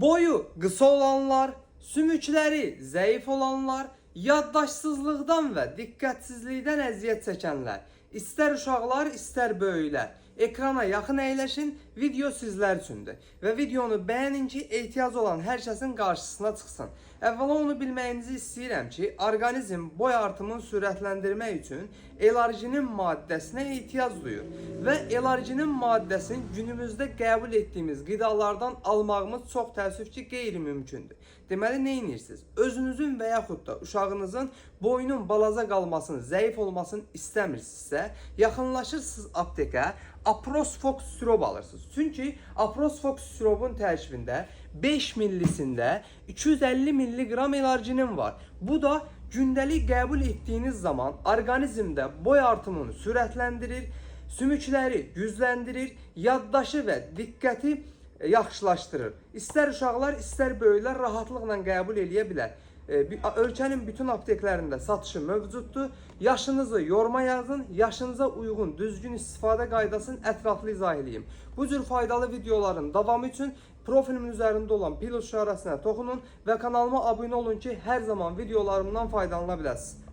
Boyu qısa olanlar, sümükləri zəif olanlar, yaddaşsızlıqdan və diqqətsizlikdən əziyyət çəkənlər, istər uşaqlar, istər böyüklər, ekrana yaxın əyləşin, video sizlər üçündür. Və videonu bəyənin ki, ehtiyacı olan hər kəsin qarşısına çıxsın. Əvvəla onu bilməyinizi istəyirəm ki, orqanizm boy artımını sürətləndirmək üçün L-arginin maddəsinə ehtiyac duyur. Və L-arginin maddəsini günümüzdə qəbul etdiyimiz qidalardan almağımız çox təəssüf ki, qeyri-mümkündür. Deməli, nə edirsiniz? Özünüzün və yaxud da uşağınızın boyunun balaca qalmasını, zəif olmasını istəmirsinizsə, yaxınlaşırsınız aptekə, Aprofox sirop alırsınız. Çünki Aprofox siropun tərkibində 5 millisində 250 milliqram L-arginin var. Bu da gündəlik qəbul etdiyiniz zaman orqanizmdə boy artımını sürətləndirir, sümükləri gücləndirir, yaddaşı və diqqəti yaxşılaşdırır. İstər uşaqlar, istər böyüklər rahatlıqla qəbul eləyə bilər. Ölkənin bütün apteklərində satışı mövcuddur. Yaşınızı yorma yazın, yaşınıza uyğun düzgün istifadə qaydasını ətraflı izah edeyim. Bu cür faydalı videoların davamı üçün profilimin üzərində olan pil işarəsinə toxunun və kanalıma abunə olun ki, hər zaman videolarımdan faydalana biləsiniz.